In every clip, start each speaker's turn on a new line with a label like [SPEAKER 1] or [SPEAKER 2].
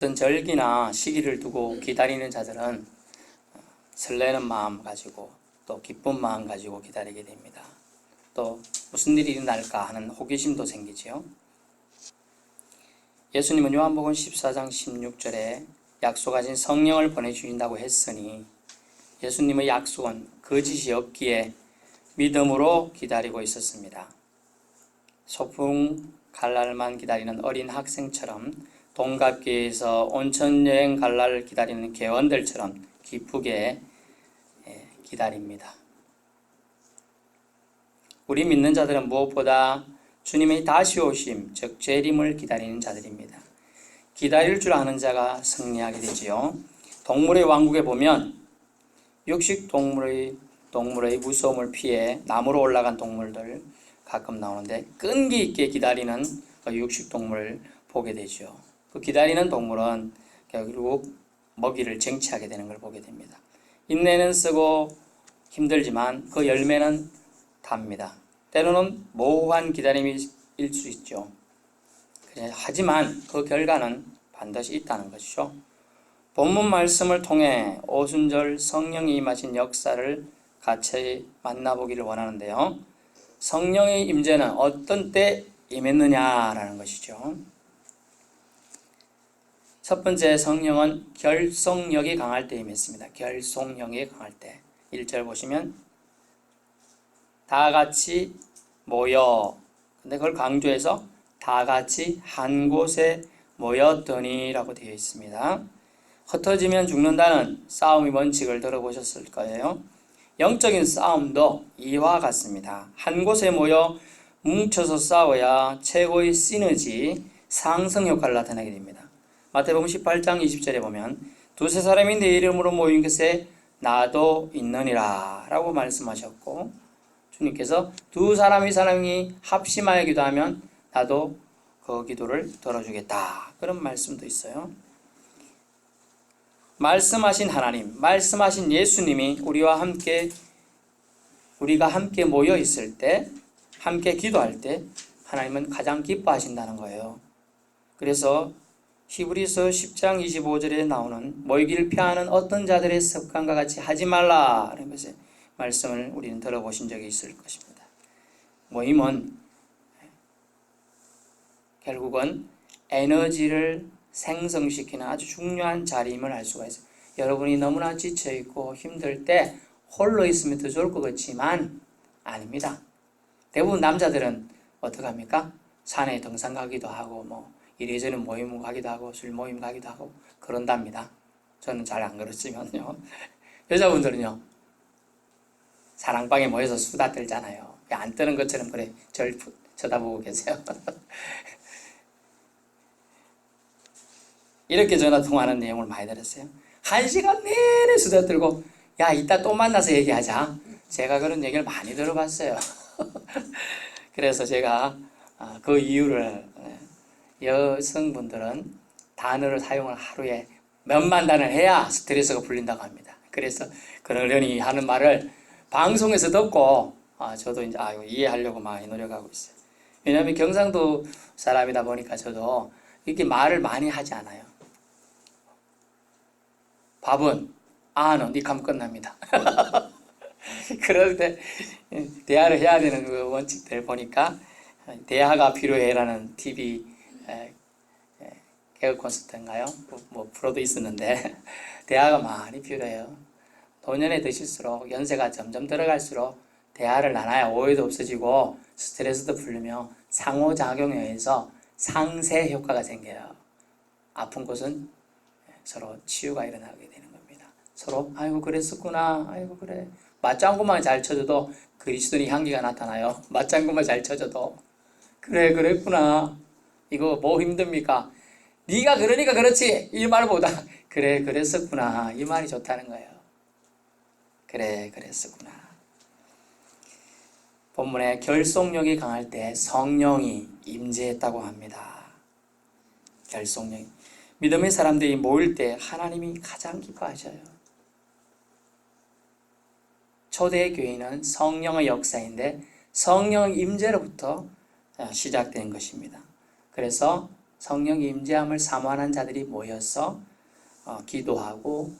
[SPEAKER 1] 어떤 절기나 시기를 두고 기다리는 자들은 설레는 마음 가지고 또 기쁜 마음 가지고 기다리게 됩니다. 또 무슨 일이 일어날까 하는 호기심도 생기지요. 예수님은 요한복음 14장 16절에 약속하신 성령을 보내주신다고 했으니 예수님의 약속은 거짓이 없기에 믿음으로 기다리고 있었습니다. 소풍 갈 날만 기다리는 어린 학생처럼 동갑계에서 온천여행 갈 날 기다리는 개원들처럼 기쁘게 기다립니다. 우리 믿는 자들은 무엇보다 주님의 다시 오심, 즉 재림을 기다리는 자들입니다. 기다릴 줄 아는 자가 승리하게 되지요. 동물의 왕국에 보면 육식 동물의 무서움을 피해 나무로 올라간 동물들 가끔 나오는데 끈기 있게 기다리는 그 육식 동물을 보게 되죠. 그 기다리는 동물은 결국 먹이를 쟁취하게 되는 걸 보게 됩니다. 인내는 쓰고 힘들지만 그 열매는 답니다. 때로는 모호한 기다림일 수 있죠. 하지만 그 결과는 반드시 있다는 것이죠. 본문 말씀을 통해 오순절 성령이 임하신 역사를 같이 만나보기를 원하는데요. 성령의 임재는 어떤 때 임했느냐라는 것이죠. 첫 번째, 성령은 결속력이 강할 때 임했습니다. 결속력이 강할 때. 1절 보시면 다 같이 모여, 근데 그걸 강조해서 다 같이 한 곳에 모였더니 라고 되어 있습니다. 흩어지면 죽는다는 싸움의 원칙을 들어보셨을 거예요. 영적인 싸움도 이와 같습니다. 한 곳에 모여 뭉쳐서 싸워야 최고의 시너지, 상승 효과를 나타내게 됩니다. 마태복음 18장 20절에 보면 두세 사람이 내 이름으로 모인 것에 나도 있느니라 라고 말씀하셨고, 주님께서 두 사람이 합심하여 기도하면 나도 그 기도를 들어주겠다, 그런 말씀도 있어요. 말씀하신 하나님, 말씀하신 예수님이 우리가 함께 모여 있을 때, 함께 기도할 때 하나님은 가장 기뻐하신다는 거예요. 그래서 히브리서 10장 25절에 나오는 모이기를 피하는 어떤 자들의 습관과 같이 하지 말라라는 것의 말씀을 우리는 들어보신 적이 있을 것입니다. 모임은 결국은 에너지를 생성시키는 아주 중요한 자리임을 알 수가 있어요. 여러분이 너무나 지쳐있고 힘들 때 홀로 있으면 더 좋을 것 같지만 아닙니다. 대부분 남자들은 어떡합니까? 산에 등산 가기도 하고 이래저래 모임 가기도 하고 술 모임 가기도 하고 그런답니다. 저는 잘 안 그렇지만요. 여자분들은요, 사랑방에 모여서 수다 떨잖아요. 안 뜨는 것처럼 그래 절 쳐다보고 계세요. 이렇게 전화통화하는 내용을 많이 들었어요. 1시간 내내 수다 떨고, 야, 이따 또 만나서 얘기하자. 제가 그런 얘기를 많이 들어봤어요. 그래서 제가 그 이유를, 여성분들은 단어를 사용을 하루에 몇만 단을 해야 스트레스가 풀린다고 합니다. 그래서 그러려니 하는 말을 방송에서 듣고 저도 이제 이해하려고 많이 노력하고 있어요. 왜냐하면 경상도 사람이다 보니까 저도 이렇게 말을 많이 하지 않아요. 밥은 는 이렇게 하면 끝납니다. 그럴 때 대화를 해야 되는 그 원칙들 보니까 대화가 필요해라는 TV 개그 콘서트인가요? 프로도 있었는데 대화가 많이 필요해요. 노년에 드실수록 연세가 점점 들어갈수록 대화를 나눠야 오해도 없어지고 스트레스도 풀리며 상호작용에 의해서 상세 효과가 생겨요. 아픈 곳은 서로 치유가 일어나게 되는 겁니다. 서로 아이고 그랬었구나, 아이고 그래. 맞장구만 잘 쳐줘도 그리스도의 향기가 나타나요. 맞장구만 잘 쳐줘도 그래 그랬구나, 이거 뭐 힘듭니까? 네가 그러니까 그렇지, 이 말보다 그래 그랬었구나, 이 말이 좋다는 거예요. 그래 그랬었구나. 본문에 결속력이 강할 때 성령이 임재했다고 합니다. 결속력이. 믿음의 사람들이 모일 때 하나님이 가장 기뻐하셔요. 초대교회는 성령의 역사인데 성령의 임재로부터 시작된 것입니다. 그래서 성령의 임재함을 사모하는 자들이 모여서 기도하고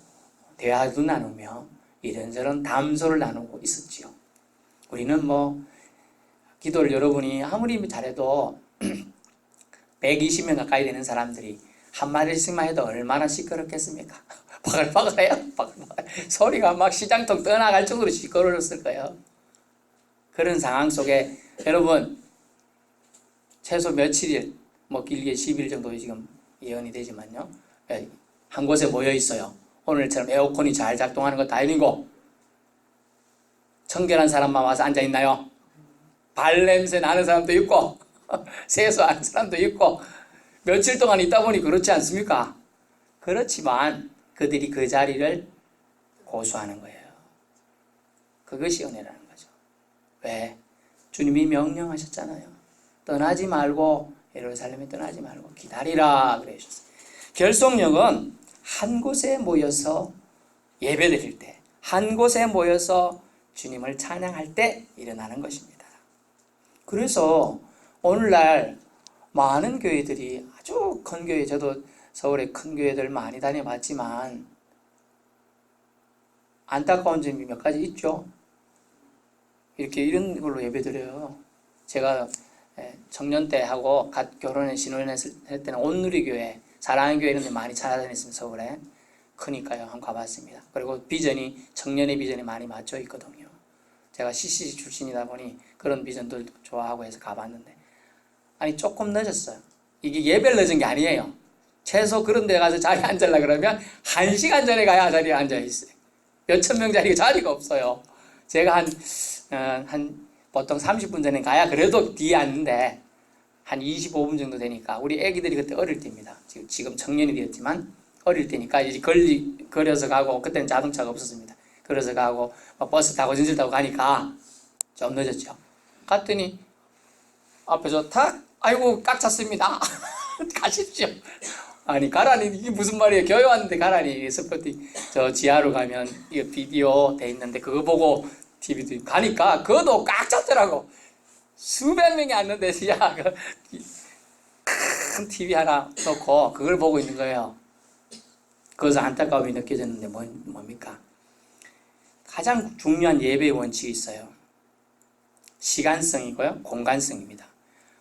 [SPEAKER 1] 대화도 나누며 이런저런 담소를 나누고 있었지요. 우리는 기도를 여러분이 아무리 잘해도 120명 가까이 되는 사람들이 한마디씩만 해도 얼마나 시끄럽겠습니까? 바글바글해요. 바글바글. 소리가 막 시장통 떠나갈 정도로 시끄러웠을 거예요. 그런 상황 속에 여러분 최소 며칠일, 길게 10일 정도 지금 예언이 되지만요. 한 곳에 모여 있어요. 오늘처럼 에어컨이 잘 작동하는 것도 아니고 청결한 사람만 와서 앉아 있나요? 발냄새 나는 사람도 있고 세수하는 사람도 있고 며칠 동안 있다 보니 그렇지 않습니까? 그렇지만 그들이 그 자리를 고수하는 거예요. 그것이 은혜라는 거죠. 왜? 주님이 명령하셨잖아요. 떠나지 말고 예루살렘에 떠나지 말고 기다리라 그러셨어요. 결속력은 한 곳에 모여서 예배드릴 때, 한 곳에 모여서 주님을 찬양할 때 일어나는 것입니다. 그래서 오늘날 많은 교회들이 아주 큰 교회, 저도 서울에 큰 교회들 많이 다녀봤지만 안타까운 점이 몇 가지 있죠. 이런 걸로 예배드려요. 제가 청년 때 하고 결혼해 신혼했을 때는 온누리교회, 사랑의 교회 이런 데 많이 찾아다녔습니다. 서울에. 크니까요. 한번 가봤습니다. 그리고 청년의 비전이 많이 맞춰 있거든요. 제가 CCC 출신이다 보니 그런 비전들도 좋아하고 해서 가봤는데 조금 늦었어요. 이게 예배를 늦은 게 아니에요. 최소 그런 데 가서 자리에 앉으려 그러면 1시간 전에 가야 자리에 앉아 있어요. 몇천 명 자리가 자리가 없어요. 제가 보통 30분 전에 가야 그래도 뒤에 앉는데 한 25분 정도 되니까 우리 애기들이 그때 어릴 때입니다. 지금 청년이 되었지만 어릴 때니까 이제 걸어서 가고 그때는 자동차가 없었습니다. 걸어서 가고 버스 타고 전철 타고 가니까 좀 늦었죠. 갔더니 앞에서 아이고 꽉 찼습니다. 가십시오. 아니 가라니 이게 무슨 말이에요. 교회 왔는데 가라니. 스포팅 저 지하로 가면 이거 비디오 돼 있는데 그거 보고 TV도 가니까 그것도 꽉 찼더라고. 수백 명이 앉는데 큰 TV 하나 놓고 그걸 보고 있는 거예요. 거기서 안타까움이 느껴졌는데 뭡니까? 가장 중요한 예배의 원칙이 있어요. 시간성이고요. 공간성입니다.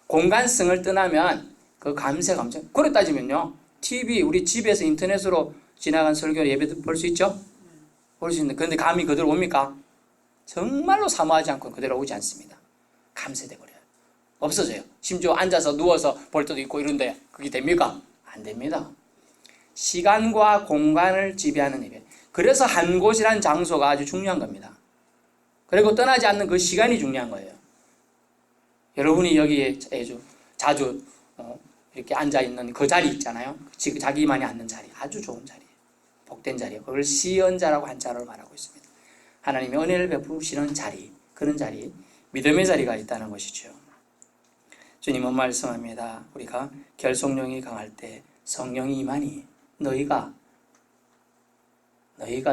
[SPEAKER 1] 공간성을 떠나면 그 감세가 엄청. 그래 따지면요. TV 우리 집에서 인터넷으로 지나간 설교 예배도 볼 수 있죠? 볼 수 있는데 그런데 감이 그대로 옵니까? 정말로 사모하지 않고 그대로 오지 않습니다. 감세돼 버려요. 없어져요. 심지어 앉아서 누워서 볼 때도 있고 이런데 그게 됩니까? 안 됩니다. 시간과 공간을 지배하는 예배. 그래서 한 곳이란 장소가 아주 중요한 겁니다. 그리고 떠나지 않는 그 시간이 중요한 거예요. 여러분이 여기에 자주 이렇게 앉아있는 그 자리 있잖아요. 지금 자기만이 앉는 자리. 아주 좋은 자리예요. 복된 자리예요. 그걸 시연자라고 한자로 말하고 있습니다. 하나님의 은혜를 베푸시는 자리, 그런 자리, 믿음의 자리가 있다는 것이죠. 주님은 말씀합니다. 우리가 결속력이 강할 때 성령이 임하니 너희가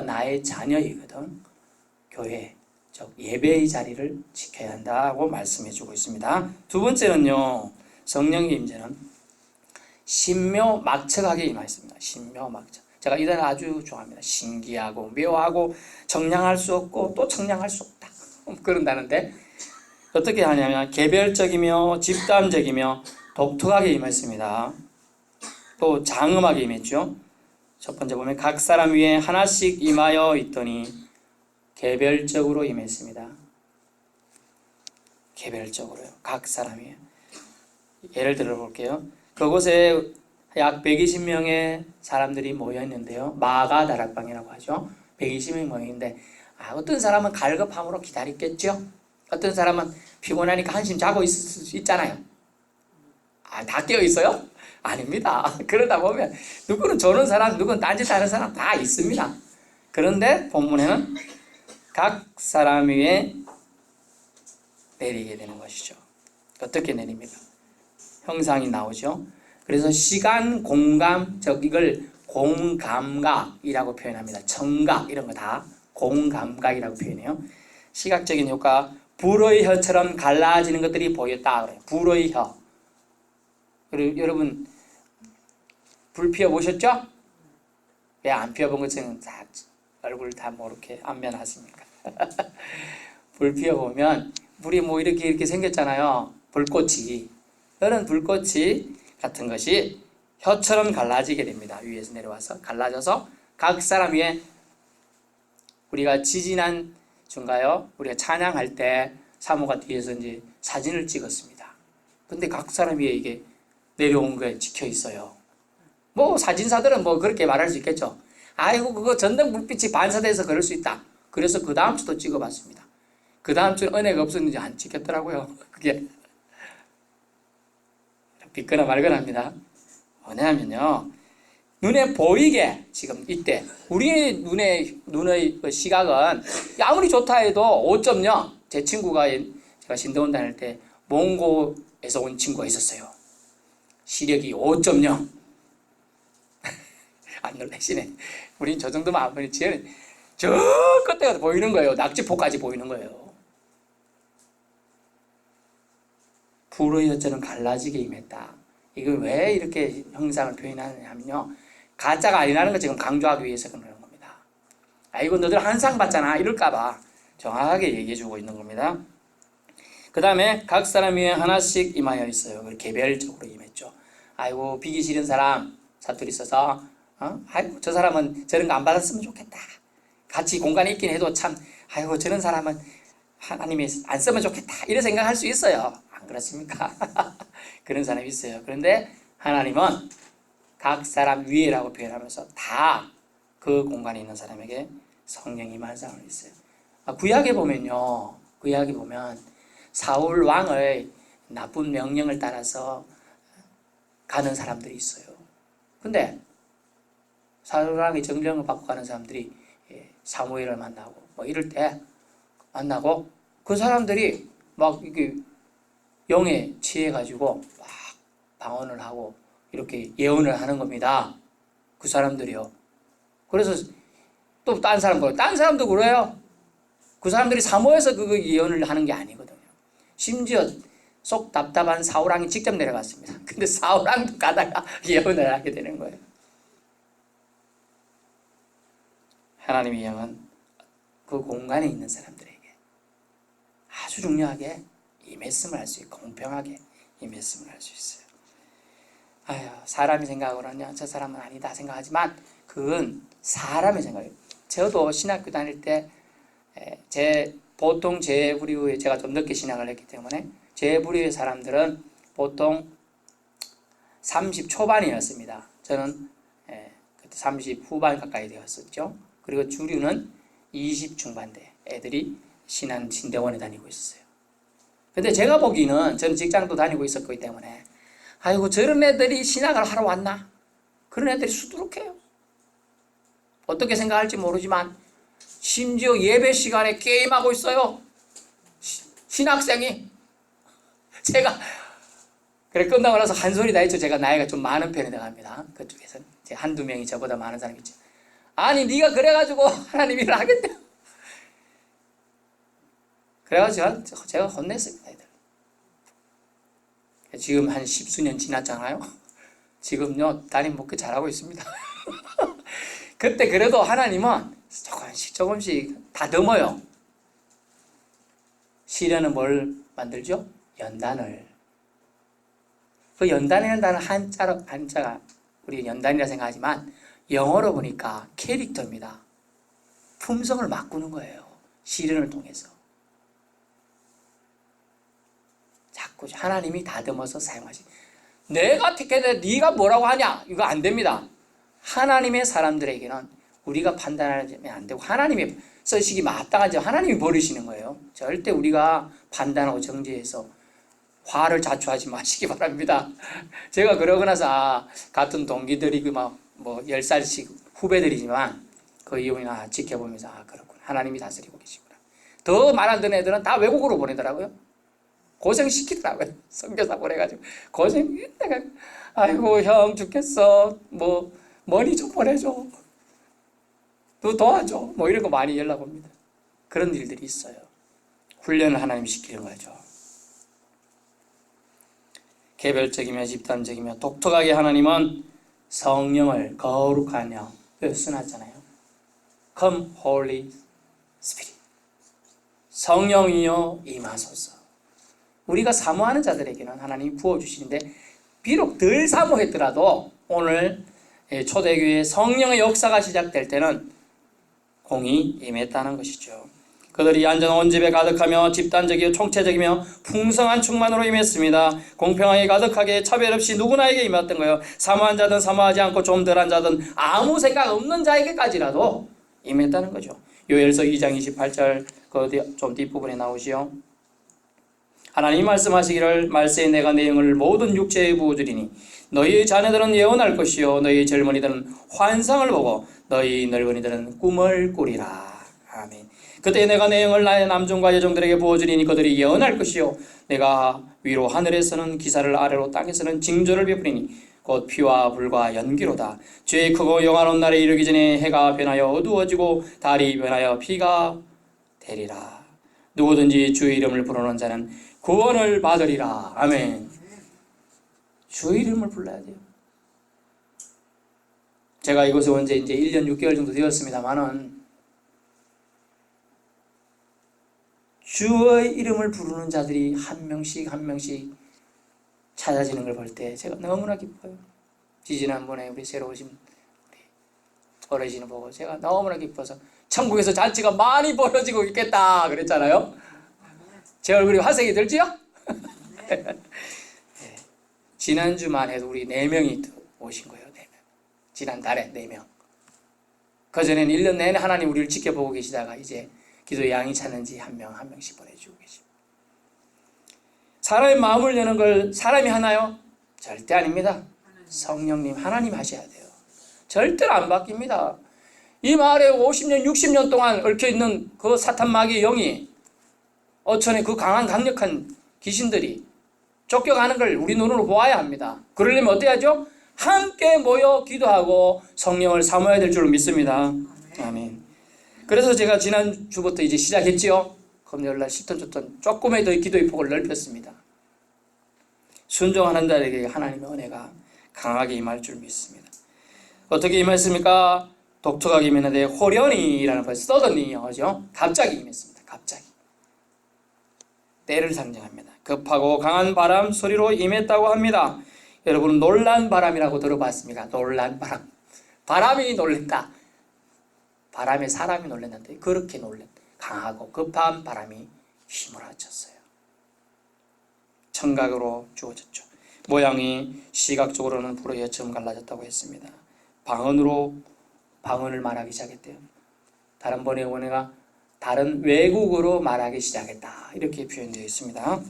[SPEAKER 1] 나의 자녀이거든. 교회, 즉 예배의 자리를 지켜야 한다고 말씀해 주고 있습니다. 두 번째는요. 성령의 임재는 신묘막측하게 임하였습니다. 신묘막측. 제가 이 단어 아주 좋아합니다. 신기하고 묘하고 청량할 수 없고 또 청량할 수 없다. 그런다는데 어떻게 하냐면 개별적이며 집단적이며 독특하게 임했습니다. 또 장엄하게 임했죠. 첫 번째 보면 각 사람 위에 하나씩 임하여 있더니 개별적으로 임했습니다. 개별적으로요. 각 사람 위에. 예를 들어 볼게요. 그곳에 약 120명의 사람들이 모여 있는데요. 마가 다락방이라고 하죠. 120명 모여 있는데 어떤 사람은 갈급함으로 기다렸겠죠. 어떤 사람은 피곤하니까 한심 자고 있을 수 있잖아요. 다 깨어 있어요? 아닙니다. 그러다 보면 누구는 조는 사람, 누구는 딴짓하는 사람 다 있습니다. 그런데 본문에는 각 사람 위에 내리게 되는 것이죠. 어떻게 내립니까? 형상이 나오죠. 그래서 시간, 공감, 이걸 공감각이라고 표현합니다. 청각 이런 거 다 공감각이라고 표현해요. 시각적인 효과, 불의 혀처럼 갈라지는 것들이 보였다 그래요. 불의 혀. 그리고 여러분 불 피워보셨죠? 왜 안 피워본 것처럼 다 얼굴 다 모르게 안면하십니까? 불 피워보면 불이 뭐 이렇게 생겼잖아요. 불꽃이. 그런 불꽃이 같은 것이 혀처럼 갈라지게 됩니다. 위에서 내려와서 갈라져서 각 사람 위에 우리가 지지난 중가요. 우리가 찬양할 때 사모가 뒤에서 이제 사진을 찍었습니다. 근데 각 사람 위에 이게 내려온 거에 찍혀 있어요. 뭐 사진사들은 뭐 그렇게 말할 수 있겠죠. 아이고 그거 전등 불빛이 반사돼서 그럴 수 있다. 그래서 그 다음 주도 찍어봤습니다. 그 다음 주는 은혜가 없었는지 안 찍혔더라고요. 그게 믿거나 말거나 합니다. 뭐냐면요, 눈에 보이게 지금 이때 우리 눈의 그 시각은 아무리 좋다 해도 5.0. 제 친구가 제가 신대원 다닐 때 몽고에서 온 친구가 있었어요. 시력이 5.0. 안 놀라시네. 우린 저 정도면 안 보이지. 저 끝에가 보이는 거예요. 낙지포까지 보이는 거예요. 불의 여자는 갈라지게 임했다. 이걸 왜 이렇게 형상을 표현하느냐면요, 가짜가 아니라는 걸 지금 강조하기 위해서 그러는 겁니다. 아이고 너들 한상 받잖아 이럴까봐 정확하게 얘기해주고 있는 겁니다. 그 다음에 각 사람 위에 하나씩 임하여 있어요. 그걸 개별적으로 임했죠. 아이고 비기 싫은 사람 사투리 써서 아이고 저 사람은 저런 거 안 받았으면 좋겠다. 같이 공간에 있긴 해도 참 아이고 저런 사람은 하나님이 안 쓰면 좋겠다 이런 생각할 수 있어요. 안 그렇습니까? 그런 사람이 있어요. 그런데 하나님은 각 사람 위에라고 표현하면서 다 그 공간에 있는 사람에게 성령이 임하는 있어요. 구약에 보면요, 구약에 보면 사울 왕의 나쁜 명령을 따라서 가는 사람들이 있어요. 근데 사울 왕의 정령을 받고 가는 사람들이 사무엘을 만나고 뭐 이럴 때 만나고 그 사람들이 막 이게 영에 취해가지고 막 방언을 하고 이렇게 예언을 하는 겁니다. 그 사람들이요. 그래서 또 딴 사람 그래요. 딴 사람도 그래요. 그 사람들이 사모해서 그 예언을 하는 게 아니거든요. 심지어 속 답답한 사울왕이 직접 내려갔습니다. 근데 사울왕도 가다가 예언을 하게 되는 거예요. 하나님의 영은 그 공간에 있는 사람들에게 아주 중요하게 임했음을 알 수 있고 공평하게 임했음을 알 수 있어요. 아유, 사람이 생각으로는요, 저 사람은 아니다 생각하지만 그건 사람의 생각이에요. 저도 신학교 다닐 때 보통 제 부류에 제가 좀 늦게 신학을 했기 때문에 제 부류의 사람들은 보통 30 초반이었습니다. 저는 그때 30 후반 가까이 되었었죠. 그리고 주류는 20 중반대 애들이 신대원에 다니고 있었어요. 근데 제가 보기에는 저는 직장도 다니고 있었기 때문에 아이고 저런 애들이 신학을 하러 왔나? 그런 애들이 수두룩해요. 어떻게 생각할지 모르지만 심지어 예배 시간에 게임하고 있어요. 신학생이. 제가 그래 끝나고 나서 한 소리 다 했죠. 제가 나이가 좀 많은 편에 나갑니다. 그쪽에서는 이제 한두 명이 저보다 많은 사람이 있죠. 아니 네가 그래가지고 하나님 일을 하겠대. 그래가지고 제가 혼냈습니다. 애들. 지금 한 10수년 지났잖아요. 지금요 담임 목회 잘하고 있습니다. 그때 그래도 하나님은 조금씩 다듬어요. 시련은 뭘 만들죠? 연단을. 그 연단이라는 단어 한자가 우리 연단이라 생각하지만 영어로 보니까 캐릭터입니다. 품성을 바꾸는 거예요. 시련을 통해서. 자꾸 하나님이 다듬어서 사용하시. 내가 택했는데 네가 뭐라고 하냐? 이거 안 됩니다. 하나님의 사람들에게는 우리가 판단하면 안 되고 하나님의 쓰시기 마땅하지 하나님이 버리시는 거예요. 절대 우리가 판단하고 정죄해서 화를 자초하지 마시기 바랍니다. 제가 그러고 나서 같은 동기들이 뭐 10살씩 후배들이지만 그 이후에 지켜보면서 그렇구나. 하나님이 다스리고 계시구나. 더 말 안 듣는 애들은 다 외국으로 보내더라고요. 고생시키더라고요. 선교사 보내가지고 고생했다가 아이고 형 죽겠어. 뭐 머니 좀 보내줘. 또 도와줘. 뭐 이런 거 많이 연락 옵니다. 그런 일들이 있어요. 훈련을 하나님이 시키는 거죠. 개별적이며 집단적이며 독특하게 하나님은 성령을 거룩하여 쓰놨잖아요. Come Holy Spirit. 성령이여 임하소서. 우리가 사모하는 자들에게는 하나님이 부어주시는데 비록 덜 사모했더라도 오늘 초대교회 성령의 역사가 시작될 때는 공이 임했다는 것이죠. 그들이 안전 온 집에 가득하며 집단적이요 총체적이며 풍성한 충만으로 임했습니다. 공평하게 가득하게 차별 없이 누구나에게 임했던 거예요. 사모한 자든 사모하지 않고 좀 덜한 자든 아무 생각 없는 자에게까지라도 임했다는 거죠. 요엘서 2장 28절 그 좀 뒷부분에 나오지요. 하나님이 말씀하시기를 말세에 내가 내 영을 모든 육체에 부어주리니 너희의 자녀들은 예언할 것이요 너희의 젊은이들은 환상을 보고 너희 늙은이들은 꿈을 꾸리라. 아멘. 그때 내가 내 영을 나의 남종과 여종들에게 부어주리니 그들이 예언할 것이요 내가 위로 하늘에서는 기사를 아래로 땅에서는 징조를 베푸리니 곧 피와 불과 연기로다. 죄의 크고 영화로운 날에 이르기 전에 해가 변하여 어두워지고 달이 변하여 피가 되리라. 누구든지 주의 이름을 부르는 자는 구원을 받으리라. 아멘. 주의 이름을 불러야 돼요. 제가 이곳에 온 지 이제 1년 6개월 정도 되었습니다만은 주의 이름을 부르는 자들이 한 명씩 한 명씩 찾아지는 걸 볼 때 제가 너무나 기뻐요. 지지난번에 우리 새로 오신 우리 어르신을 보고 제가 너무나 기뻐서 천국에서 잔치가 많이 벌어지고 있겠다 그랬잖아요. 제 얼굴이 화색이 들지요? 네. 지난주만 해도 우리 4명이 오신 거예요. 4명. 지난달에 4명. 그전에는 1년 내내 하나님 우리를 지켜보고 계시다가 이제 기도의 양이 찼는지 한 명 한 명씩 보내주고 계십니다. 사람의 마음을 여는 걸 사람이 하나요? 절대 아닙니다. 성령님 하나님 하셔야 돼요. 절대로 안 바뀝니다. 이 마을에 50년 60년 동안 얽혀있는 그 사탄 마귀의 영이 어천의 그 강한 강력한 귀신들이 쫓겨가는 걸 우리 눈으로 보아야 합니다. 그러려면 어떻게 하죠? 함께 모여 기도하고 성령을 사모해야 될 줄로 믿습니다. 아멘. 그래서 제가 지난주부터 이제 시작했지요. 금요일날 10톤 줬던 조금의 더 기도의 폭을 넓혔습니다. 순종하는 자에게 하나님의 은혜가 강하게 임할 줄 믿습니다. 어떻게 임했습니까? 독특하게 임했는데 호련히라는 걸 써더니 영어죠. 갑자기 임했습니다. 갑자기. 때를 상징합니다. 급하고 강한 바람 소리로 임했다고 합니다. 여러분 놀란 바람이라고 들어봤습니까? 놀란 바람. 바람이 놀랬다. 바람에 사람이 놀랐는데 그렇게 강하고 급한 바람이 휘몰아쳤어요. 청각으로 주어졌죠. 모양이 시각적으로는 불의 여처럼 갈라졌다고 했습니다. 방언을 말하기 시작했대요. 다른 번에 원해가 다른 외국어로 말하기 시작했다. 이렇게 표현되어 있습니다.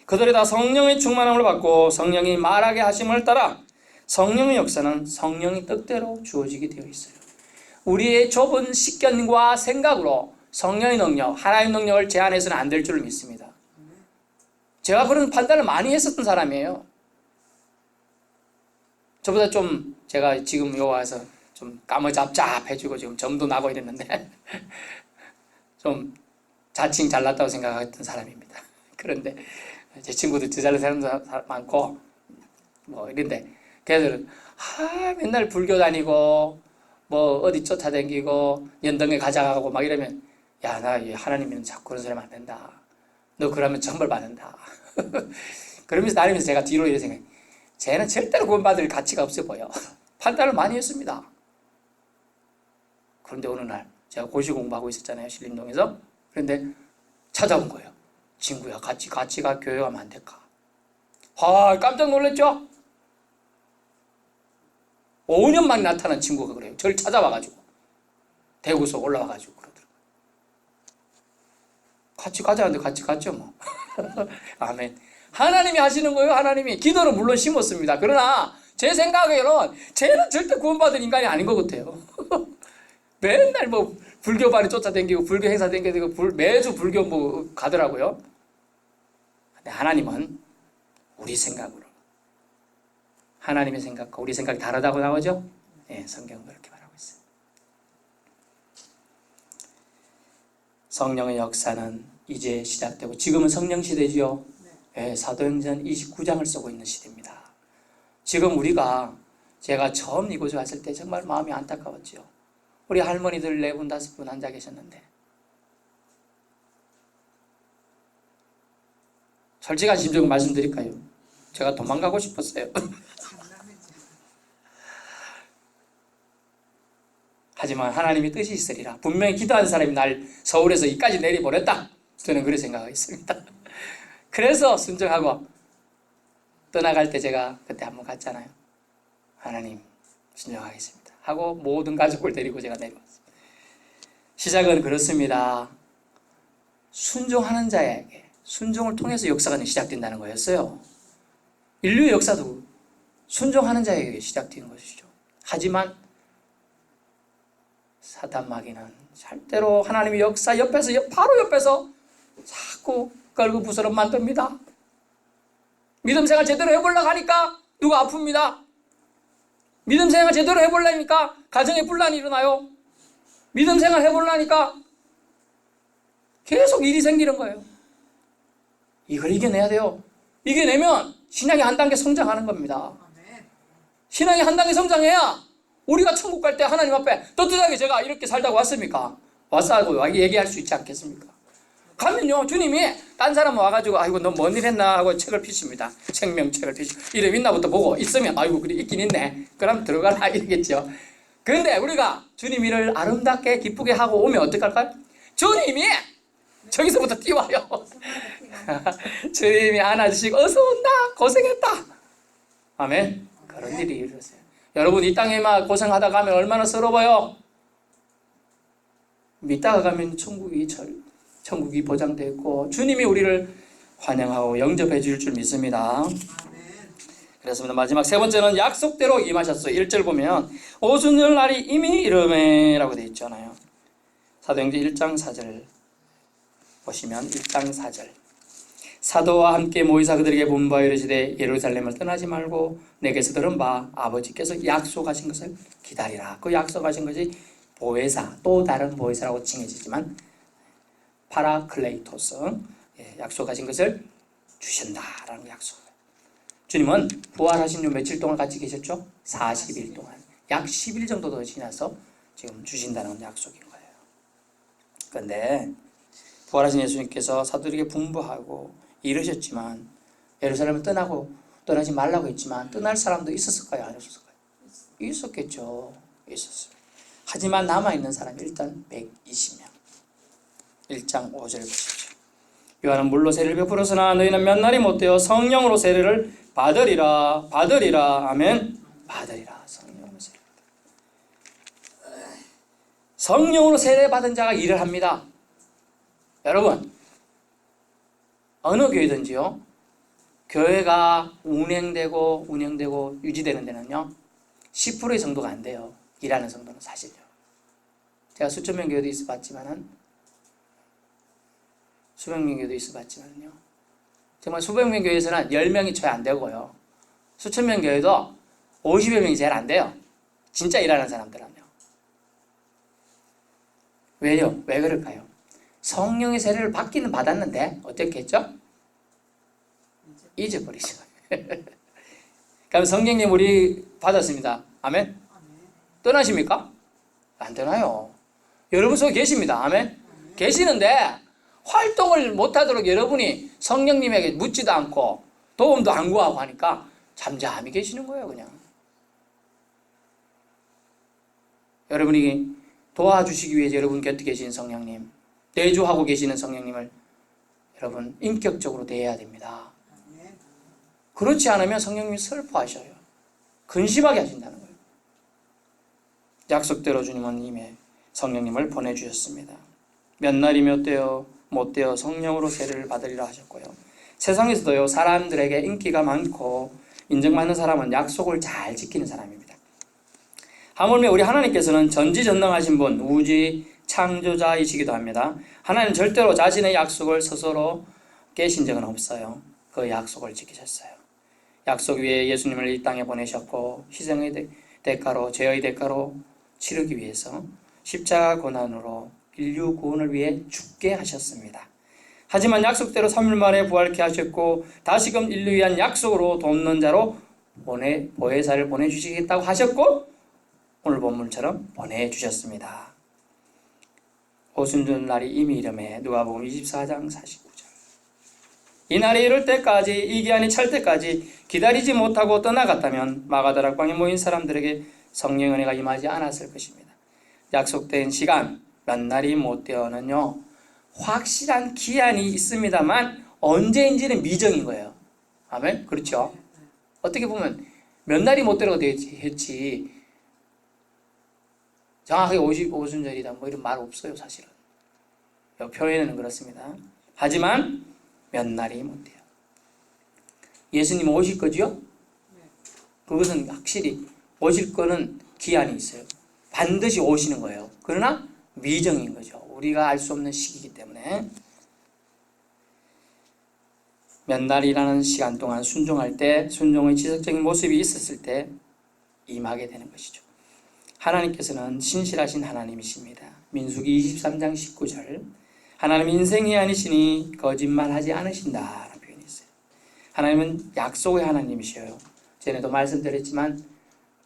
[SPEAKER 1] 그들이 다 성령의 충만함을 받고 성령이 말하게 하심을 따라 성령의 역사는 성령의 뜻대로 주어지게 되어 있어요. 우리의 좁은 식견과 생각으로 성령의 능력, 하나님의 능력을 제한해서는 안 될 줄 믿습니다. 제가 그런 판단을 많이 했었던 사람이에요. 저보다 좀 제가 지금 여기 와서 좀 까무잡잡해지고 지금 점도 나고 이랬는데 좀 자칭 잘났다고 생각했던 사람입니다. 그런데 제 친구들 더 잘난 사람도 많고 뭐 이런데 걔들은 맨날 불교 다니고 뭐 어디 쫓아다니고 연등에 가자가고 막 이러면 야, 나 하나님은 자꾸 그런 소리 하면 안 된다. 너 그러면 천벌 받는다. 그러면서 다니면서 제가 뒤로 이렇게 생각해요. 쟤는 절대로 구원받을 가치가 없어 보여. 판단을 많이 했습니다. 그런데 어느 날 제가 고시 공부하고 있었잖아요. 신림동에서. 그런데 찾아온 거예요. 친구야 같이 가 교회 가면 안 될까? 깜짝 놀랐죠? 5년 만에 나타난 친구가 그래요. 저를 찾아와가지고 대구서 올라와가지고 그러더라고요. 같이 가자는데 같이 갔죠 뭐. 아멘. 하나님이 하시는 거예요. 하나님이. 기도는 물론 심었습니다. 그러나 제 생각에는 쟤는 절대 구원받은 인간이 아닌 것 같아요. 맨날 뭐 불교반에 쫓아다니고 불교 행사 다니고 매주 불교 뭐 가더라고요. 근데 하나님은 우리 생각으로 하나님의 생각과 우리 생각이 다르다고 나오죠? 네, 성경은 그렇게 말하고 있어요. 성령의 역사는 이제 시작되고 지금은 성령 시대지요. 네, 사도행전 29장을 쓰고 있는 시대입니다. 지금 우리가 제가 처음 이곳에 왔을 때 정말 마음이 안타까웠죠. 우리 할머니들 4분, 5분 앉아 계셨는데 솔직한 심정을 말씀드릴까요? 제가 도망가고 싶었어요. 하지만 하나님의 뜻이 있으리라. 분명히 기도한 사람이 날 서울에서 이까지 내려보냈다. 저는 그렇게 생각하겠습니다. 그래서 순종하고 떠나갈 때 제가 그때 한번 갔잖아요. 하나님 순종하겠습니다 하고 모든 가족을 데리고 제가 내려왔습니다. 시작은 그렇습니다. 순종하는 자에게 순종을 통해서 역사가 시작된다는 거였어요. 인류의 역사도 순종하는 자에게 시작된 것이죠. 하지만 사단 마귀는 절대로 하나님의 역사 옆에서 바로 옆에서 자꾸 걸고 부스럼 만듭니다. 믿음 생활 제대로 해보려고 하니까 누가 아픕니다. 믿음 생활 제대로 해보려니까 가정에 분란이 일어나요. 믿음 생활 해보려니까 계속 일이 생기는 거예요. 이걸 이겨내야 돼요. 이겨내면 신앙이 한 단계 성장하는 겁니다. 신앙이 한 단계 성장해야 우리가 천국 갈 때 하나님 앞에 떳떳하게 제가 이렇게 살다가 왔습니까? 왔다고 얘기할 수 있지 않겠습니까? 가면요, 주님이 딴 사람 와가지고 아이고 너 뭔 일 했나 하고 책을 피십니다. 생명책을 피시고 이름 있나부터 보고 있으면 아이고 그래 있긴 있네. 그럼 들어가라 이러겠죠. 그런데 우리가 주님 일을 아름답게 기쁘게 하고 오면 어떡할까요? 주님이 저기서부터 뛰어와요. 주님이 안아주시고 어서 온다 고생했다. 아멘. 그런 일이 일어서요. 여러분 이 땅에 막 고생하다 가면 얼마나 서러워요. 믿다가 가면 천국이 보장되어 있고 주님이 우리를 환영하고 영접해 줄 줄 믿습니다. 그렇습니다. 마지막 세 번째는 약속대로 임하셨어요. 1절 보면 오순절 날이 이미 이르매 라고 되어 있잖아요. 사도행전 1장 4절 보시면 1장 4절 사도와 함께 모이사 그들에게 분부하여 이르시되 예루살렘을 떠나지 말고 내게서 들은 바 아버지께서 약속하신 것을 기다리라. 그 약속하신 것이 보혜사, 또 다른 보혜사라고 칭해지지만 파라클레이토스, 약속하신 것을 주신다라는 약속. 주님은 부활하신 후 며칠 동안 같이 계셨죠? 40일 동안. 약 10일 정도 더 지나서 지금 주신다는 약속인 거예요. 그런데 부활하신 예수님께서 사도들에게 분부하고 이르셨지만 예루살렘을 떠나지 말라고 했지만 떠날 사람도 있었을까요? 안 있었을까요? 있었겠죠. 있었어요. 하지만 남아있는 사람이 일단 120명. 1장 5절 보십시오. 요한은 물로 세례를 베풀었으나 너희는 몇 날이 못되어 성령으로 세례를 받으리라. 아멘. 받으리라. 성령으로 세례. 성령으로 세례 받은 자가 일을 합니다. 여러분 어느 교회든지요 교회가 운영되고 유지되는 데는요 10%의 성도가 안 돼요. 일하는 성도는 사실요. 제가 수천 명 교회도 있어봤지만은 수백 명 교회도 있어봤지만요 정말 수백 명 교회에서는 10명이 채 안 되고요 수천 명 교회도 50여 명이 제일 안 돼요. 진짜 일하는 사람들은요. 왜요? 왜 그럴까요? 성령의 세례를 받기는 받았는데 어떻게 했죠? 잊어버리죠. 그럼 성령님 우리 받았습니다. 아멘? 떠나십니까? 안 떠나요. 여러분 속에 계십니다. 아멘? 계시는데 활동을 못하도록 여러분이 성령님에게 묻지도 않고 도움도 안 구하고 하니까 잠잠히 계시는 거예요. 그냥 여러분이 도와주시기 위해서 여러분 곁에 계신 성령님, 내주하고 계시는 성령님을 여러분 인격적으로 대해야 됩니다. 그렇지 않으면 성령님이 슬퍼하셔요. 근심하게 하신다는 거예요. 약속대로 주님은 이미 성령님을 보내주셨습니다. 몇 날이 몇 되어 못 되어 성령으로 세례를 받으리라 하셨고요. 세상에서도요 사람들에게 인기가 많고 인정받는 사람은 약속을 잘 지키는 사람입니다. 하물며 우리 하나님께서는 전지전능하신 분, 우주의 창조자이시기도 합니다. 하나님은 절대로 자신의 약속을 스스로 깨신 적은 없어요. 그 약속을 지키셨어요. 약속 위에 예수님을 이 땅에 보내셨고 희생의 대가로, 죄의 대가로 치르기 위해서 십자가 고난으로 인류 구원을 위해 죽게 하셨습니다. 하지만 약속대로 3일 만에 부활케 하셨고 다시금 인류 위한 약속으로 돕는 자로 보혜사를 보내주시겠다고 하셨고 오늘 본문처럼 보내주셨습니다. 오순절 날이 이미 이름에 누가복음 24장 49절. 이 날이 이룰 때까지, 이 기한이 찰 때까지 기다리지 못하고 떠나갔다면 마가다락방에 모인 사람들에게 성령의 은혜가 임하지 않았을 것입니다. 약속된 시간 몇 날이 못 되어는요, 확실한 기한이 있습니다만 언제인지는 미정인 거예요. 아멘? 그렇죠? 어떻게 보면 몇 날이 못 되라고 했지 정확하게 오순절이다 뭐 이런 말 없어요. 사실은 표현은 그렇습니다. 하지만 몇 날이 못 돼요. 예수님 오실 거죠? 그것은 확실히 오실 거는 기한이 있어요. 반드시 오시는 거예요. 그러나 미정인 거죠. 우리가 알 수 없는 시기이기 때문에. 몇 날이라는 시간 동안 순종할 때, 순종의 지속적인 모습이 있었을 때 임하게 되는 것이죠. 하나님께서는 신실하신 하나님이십니다. 민수기 23장 19절, 하나님 인생이 아니시니 거짓말하지 않으신다라는 표현이 있어요. 하나님은 약속의 하나님이셔요. 전에도 말씀드렸지만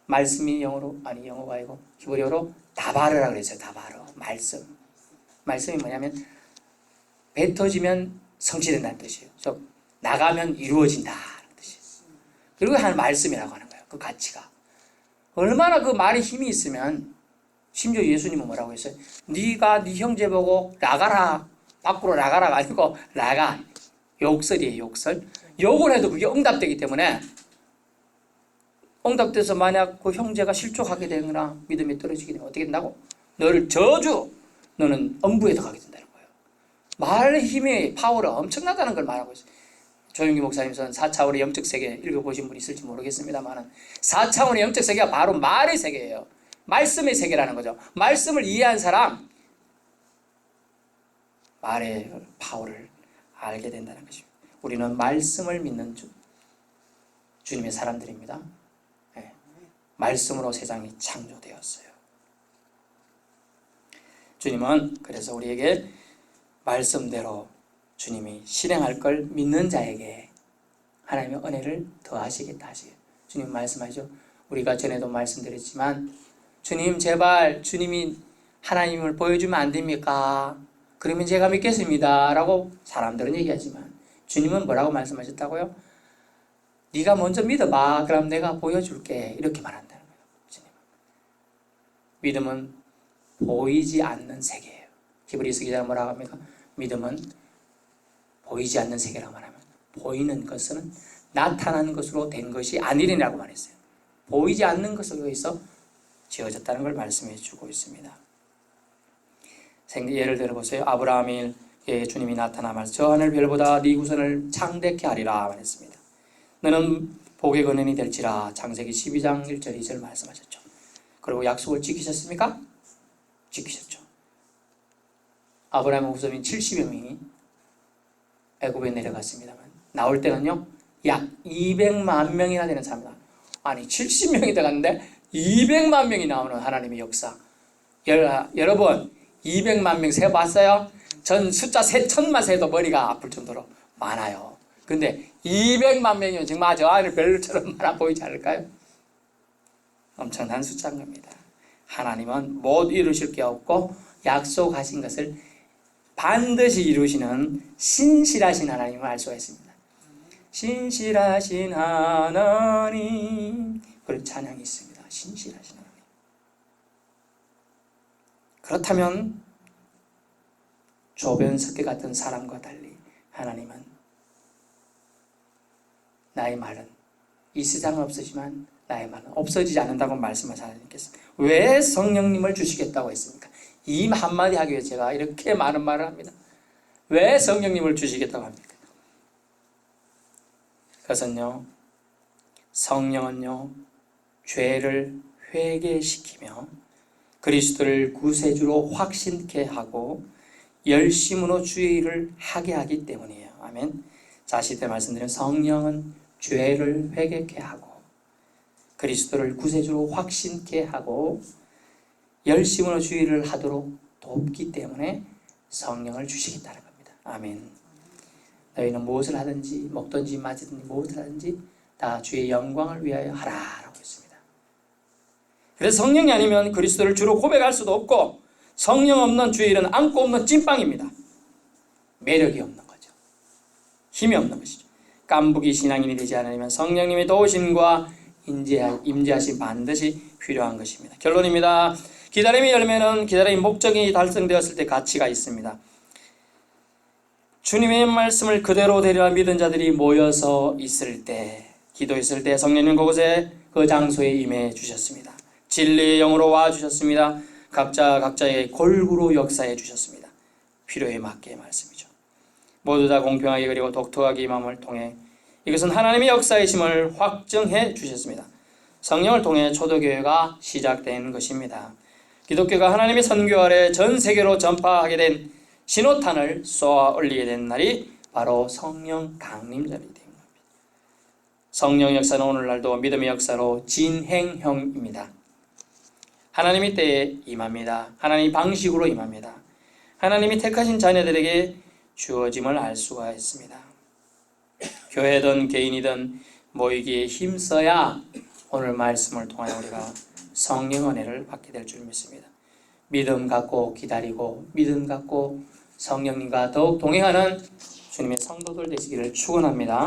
[SPEAKER 1] 말씀이 영어가 아니고 히브리어로 다바르라고 그랬어요. 다바르, 말씀이 뭐냐면 뱉어지면 성취된다는 뜻이에요. 나가면 이루어진다는 뜻이에요. 그리고 하는 말씀이라고 하는 거예요. 그 가치가 얼마나 그 말에 힘이 있으면, 심지어 예수님은 뭐라고 했어요? 네가 네 형제 보고 나가라, 밖으로 나가라가 아니고 나가, 욕설이에요. 욕을 해도 그게 응답되기 때문에, 응답돼서 만약 그 형제가 실족하게 되거나 믿음이 떨어지게 되면 어떻게 된다고? 너를 저주, 너는 엄부에 들어가게 된다는 거예요. 말의 힘의 파워가 엄청나다는 걸 말하고 있어요. 조용기 목사님은 4차원의 영적 세계 읽어보신 분 있을지 모르겠습니다만 4차원의 영적 세계가 바로 말의 세계예요. 말씀의 세계라는 거죠. 말씀을 이해한 사람, 말의 파워를 알게 된다는 것입니다. 우리는 말씀을 믿는 주님의 사람들입니다. 네. 말씀으로 세상이 창조되었어요. 주님은 그래서 우리에게 말씀대로 주님이 실행할 걸 믿는 자에게 하나님의 은혜를 더하시겠다 하시게요. 주님 말씀하죠. 우리가 전에도 말씀드렸지만 주님 제발 주님이 하나님을 보여주면 안 됩니까? 그러면 제가 믿겠습니다 라고 사람들은 얘기하지만 주님은 뭐라고 말씀하셨다고요? 네가 먼저 믿어봐. 그럼 내가 보여줄게. 이렇게 말한다는 거예요. 주님은. 믿음은 보이지 않는 세계예요. 히브리서 기자는 뭐라고 합니까? 믿음은 보이지 않는 세계라고 말하면 보이는 것은 나타나는 것으로 된 것이 아니라고 말했어요. 보이지 않는 것으로 해서 지어졌다는 걸 말씀해 주고 있습니다. 예를 들어 보세요. 아브라함에게 주님이 나타나 말씀, 저 하늘 별보다 네 후손을 창대케 하리라 말했습니다. 너는 복의 근원이 될지라. 창세기 12장 1절 2절 말씀하셨죠. 그리고 약속을 지키셨습니까? 지키셨죠. 아브라함의 후손인 70여 명이 애굽에 내려갔습니다만 나올 때는요 약 200만 명이나 되는 사람이다. 아니 70명이 들어갔는데 200만 명이 나오는 하나님의 역사. 여러분 200만 명 세봤어요? 전 숫자 3천만 세도 머리가 아플 정도로 많아요. 근데 200만 명이면 정말 저 하늘 별처럼 많아 보이지 않을까요? 엄청난 숫자인 겁니다. 하나님은 못 이루실 게 없고 약속하신 것을 반드시 이루시는 신실하신 하나님을 알 수가 있습니다. 신실하신 하나님, 그런 찬양이 있습니다. 신실하신 하나님. 그렇다면 조변석계 같은 사람과 달리 하나님은 나의 말은 이 세상은 없으지만 나의 말은 없어지지 않는다고 말씀하신 하나님께서 왜 성령님을 주시겠다고 했습니까? 이 한마디 하기 위해서 제가 이렇게 많은 말을 합니다. 왜 성령님을 주시겠다고 합니까? 그것은요, 성령은요, 죄를 회개시키며 그리스도를 구세주로 확신케 하고 열심으로 주의 일을 하게 하기 때문이에요. 아멘. 자시 때 말씀드린 성령은 죄를 회개케 하고 그리스도를 구세주로 확신케 하고 열심으로 주의 일을 하도록 돕기 때문에 성령을 주시겠다는 겁니다. 아멘. 너희는 무엇을 하든지 먹든지 마시든지 무엇을 하든지 다 주의 영광을 위하여 하라라고 했습니다. 그래서 성령이 아니면 그리스도를 주로 고백할 수도 없고 성령 없는 주의 일은 안고 없는 찐빵입니다. 매력이 없는 거죠. 힘이 없는 것이죠. 깐부기 신앙인이 되지 않으면 성령님의 도우심과 임재하심 반드시 필요한 것입니다. 결론입니다. 기다림의 열매는 기다림의 목적이 달성되었을 때 가치가 있습니다. 주님의 말씀을 그대로 되리라 믿은 자들이 모여서 있을 때, 기도했을 때 성령님 그곳에 그 장소에 임해 주셨습니다. 진리의 영으로 와 주셨습니다. 각자의 골고루 역사해 주셨습니다. 필요에 맞게 말씀이죠. 모두 다 공평하게 그리고 독특하게 임함을 통해 이것은 하나님의 역사이심을 확증해 주셨습니다. 성령을 통해 초대교회가 시작된 것입니다. 기독교가 하나님의 선교 아래 전 세계로 전파하게 된 신호탄을 쏘아 올리게 된 날이 바로 성령 강림절이 된 겁니다. 성령 역사는 오늘날도 믿음의 역사로 진행형입니다. 하나님의 때에 임합니다. 하나님의 방식으로 임합니다. 하나님이 택하신 자녀들에게 주어짐을 알 수가 있습니다. 교회든 개인이든 모이기에 힘써야 오늘 말씀을 통하여 우리가 성령 은혜를 받게 될 줄 믿습니다. 믿음 갖고 기다리고 믿음 갖고 성령님과 더욱 동행하는 주님의 성도들 되시기를 축원합니다.